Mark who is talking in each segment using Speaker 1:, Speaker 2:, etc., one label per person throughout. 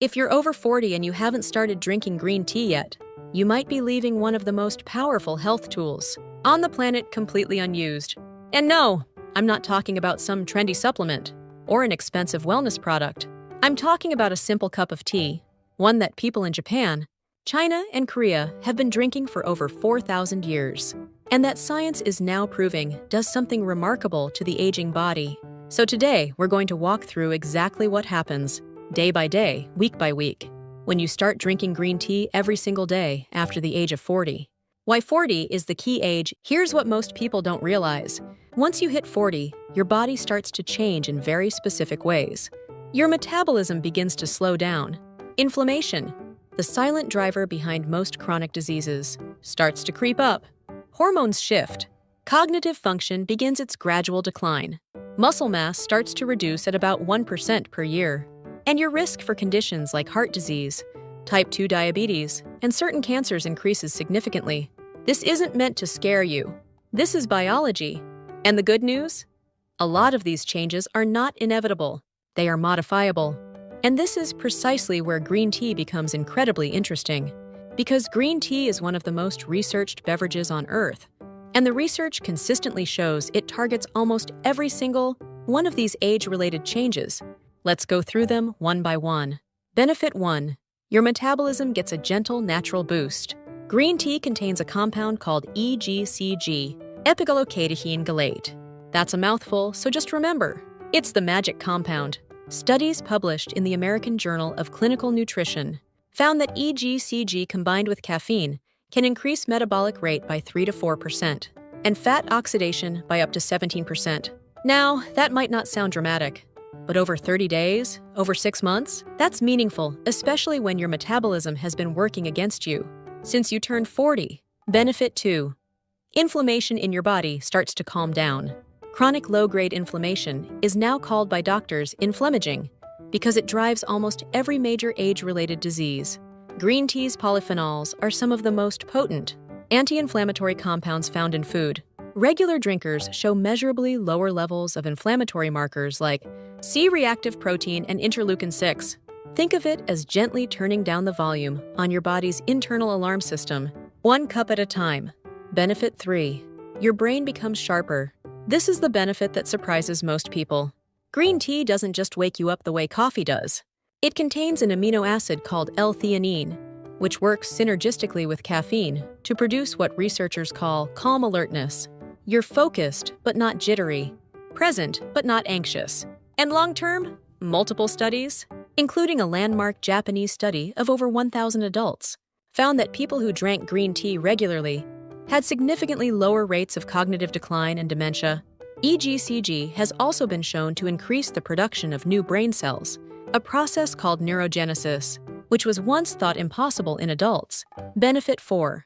Speaker 1: If you're over 40 and you haven't started drinking green tea yet, you might be leaving one of the most powerful health tools on the planet completely unused. And no, I'm not talking about some trendy supplement or an expensive wellness product. I'm talking about a simple cup of tea, one that people in Japan, China, and Korea have been drinking for over 4,000 years, and that science is now proving does something remarkable to the aging body. So today, we're going to walk through exactly what happens, day by day, week by week, when you start drinking green tea every single day after the age of 40. Why 40 is the key age. Here's what most people don't realize. Once you hit 40, your body starts to change in very specific ways. Your metabolism begins to slow down. Inflammation, the silent driver behind most chronic diseases, starts to creep up. Hormones shift. Cognitive function begins its gradual decline. Muscle mass starts to reduce at about 1% per year. And your risk for conditions like heart disease, type 2 diabetes, and certain cancers increases significantly. This isn't meant to scare you. This is biology. And the good news? A lot of these changes are not inevitable. They are modifiable. And this is precisely where green tea becomes incredibly interesting. Because green tea is one of the most researched beverages on Earth. And the research consistently shows it targets almost every single one of these age-related changes. Let's go through them one by one. Benefit 1. Your metabolism gets a gentle, natural boost. Green tea contains a compound called EGCG, epigallocatechin gallate. That's a mouthful, so just remember, it's the magic compound. Studies published in the American Journal of Clinical Nutrition found that EGCG combined with caffeine can increase metabolic rate by 3 to 4% and fat oxidation by up to 17%. Now, that might not sound dramatic, but over 30 days, over 6 months, that's meaningful, especially when your metabolism has been working against you since you turned 40. Benefit 2. Inflammation in your body starts to calm down. Chronic low-grade inflammation is now called by doctors inflammaging because it drives almost every major age-related disease. Green tea's polyphenols are some of the most potent anti-inflammatory compounds found in food. Regular drinkers show measurably lower levels of inflammatory markers like C-reactive protein and interleukin-6. Think of it as gently turning down the volume on your body's internal alarm system, 1 cup at a time. Benefit 3. Your brain becomes sharper. This is the benefit that surprises most people. Green tea doesn't just wake you up the way coffee does. It contains an amino acid called L-theanine, which works synergistically with caffeine to produce what researchers call calm alertness. You're focused but not jittery, present but not anxious. And long-term, multiple studies, including a landmark Japanese study of over 1,000 adults, found that people who drank green tea regularly had significantly lower rates of cognitive decline and dementia. EGCG has also been shown to increase the production of new brain cells, a process called neurogenesis, which was once thought impossible in adults. Benefit 4.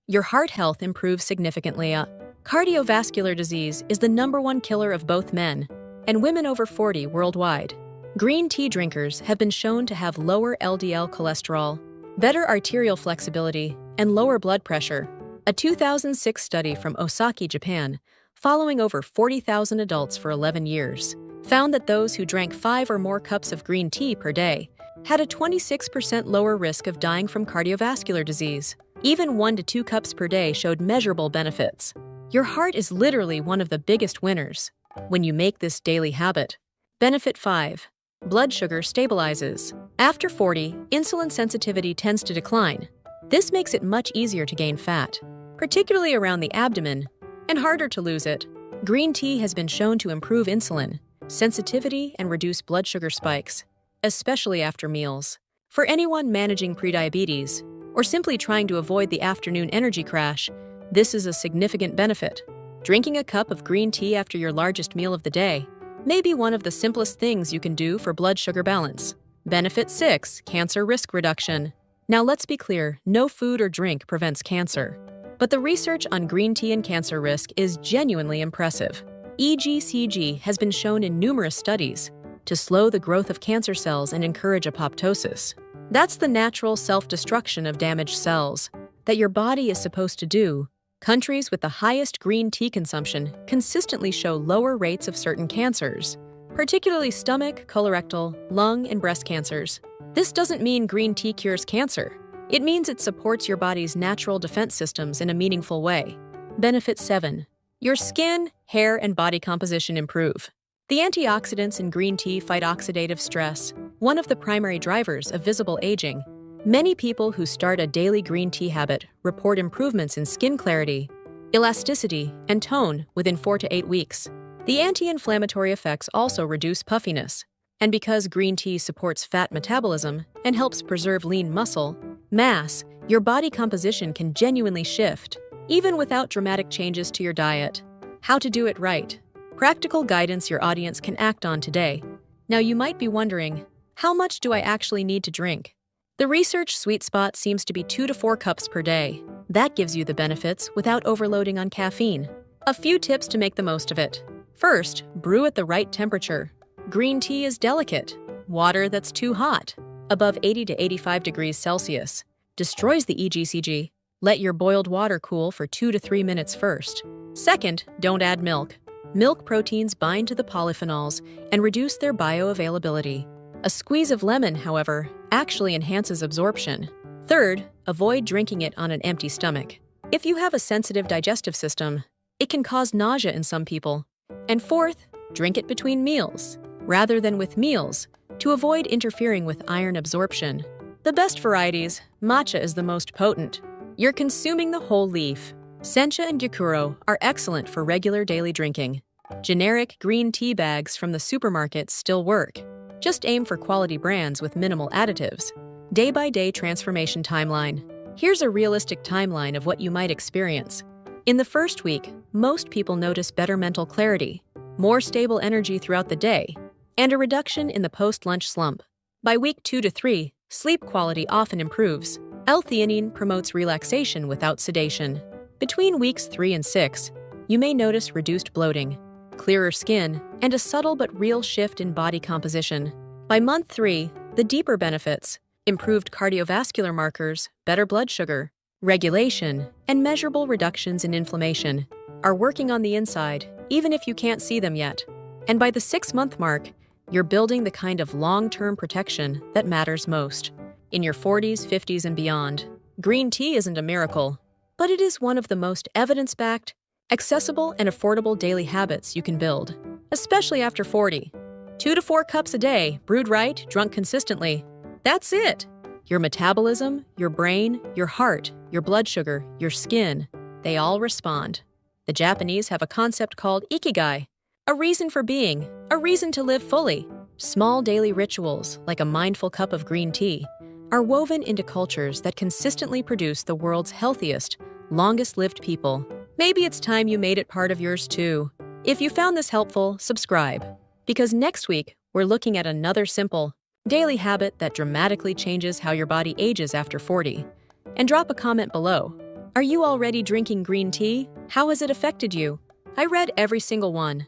Speaker 1: Your heart health improves significantly. Cardiovascular disease is the #1 killer of both men and women over 40 worldwide. Green tea drinkers have been shown to have lower LDL cholesterol, better arterial flexibility, and lower blood pressure. A 2006 study from Osaka, Japan, following over 40,000 adults for 11 years, found that those who drank 5 or more cups of green tea per day had a 26% lower risk of dying from cardiovascular disease. Even 1 to 2 cups per day showed measurable benefits. Your heart is literally one of the biggest winners when you make this daily habit. Benefit 5. Blood sugar stabilizes. After 40, insulin sensitivity tends to decline. This makes it much easier to gain fat, particularly around the abdomen, and harder to lose it. Green tea has been shown to improve insulin sensitivity and reduce blood sugar spikes, especially after meals. For anyone managing prediabetes or simply trying to avoid the afternoon energy crash, this is a significant benefit. Drinking a cup of green tea after your largest meal of the day may be one of the simplest things you can do for blood sugar balance. Benefit 6. Cancer risk reduction. Now let's be clear, no food or drink prevents cancer. But the research on green tea and cancer risk is genuinely impressive. EGCG has been shown in numerous studies to slow the growth of cancer cells and encourage apoptosis. That's the natural self-destruction of damaged cells that your body is supposed to do. Countries with the highest green tea consumption consistently show lower rates of certain cancers, particularly stomach, colorectal, lung, and breast cancers. This doesn't mean green tea cures cancer. It means it supports your body's natural defense systems in a meaningful way. Benefit 7. Your skin, hair, and body composition improve. The antioxidants in green tea fight oxidative stress, one of the primary drivers of visible aging. Many people who start a daily green tea habit report improvements in skin clarity, elasticity, and tone within 4 to 8 weeks. The anti-inflammatory effects also reduce puffiness. And because green tea supports fat metabolism and helps preserve lean muscle mass, your body composition can genuinely shift, even without dramatic changes to your diet. How to do it right. Practical guidance your audience can act on today. Now you might be wondering, how much do I actually need to drink? The research sweet spot seems to be 2 to 4 cups per day. That gives you the benefits without overloading on caffeine. A few tips to make the most of it. First, brew at the right temperature. Green tea is delicate. Water that's too hot, above 80 to 85 degrees Celsius, destroys the EGCG. Let your boiled water cool for 2 to 3 minutes first. Second, don't add milk. Milk proteins bind to the polyphenols and reduce their bioavailability. A squeeze of lemon, however, actually enhances absorption. Third, avoid drinking it on an empty stomach. If you have a sensitive digestive system, it can cause nausea in some people. And fourth, drink it between meals, rather than with meals, to avoid interfering with iron absorption. The best varieties, matcha is the most potent. You're consuming the whole leaf. Sencha and gyokuro are excellent for regular daily drinking. Generic green tea bags from the supermarket still work. Just aim for quality brands with minimal additives. Day-by-day transformation timeline. Here's a realistic timeline of what you might experience. In the first week, most people notice better mental clarity, more stable energy throughout the day, and a reduction in the post-lunch slump. By week 2 to 3, sleep quality often improves. L-theanine promotes relaxation without sedation. Between weeks 3 and 6, you may notice reduced bloating, clearer skin, and a subtle but real shift in body composition. By month 3, the deeper benefits, improved cardiovascular markers, better blood sugar, regulation, and measurable reductions in inflammation, are working on the inside, even if you can't see them yet. And by the 6-month mark, you're building the kind of long-term protection that matters most. In your 40s, 50s, and beyond, green tea isn't a miracle, but it is one of the most evidence-backed, accessible, and affordable daily habits you can build, especially after 40. 2 to 4 cups a day, brewed right, drunk consistently. That's it! Your metabolism, your brain, your heart, your blood sugar, your skin, they all respond. The Japanese have a concept called ikigai, a reason for being, a reason to live fully. Small daily rituals, like a mindful cup of green tea, are woven into cultures that consistently produce the world's healthiest, longest-lived people. Maybe it's time you made it part of yours too. If you found this helpful, subscribe. Because next week, we're looking at another simple, daily habit that dramatically changes how your body ages after 40. And drop a comment below. Are you already drinking green tea? How has it affected you? I read every single one.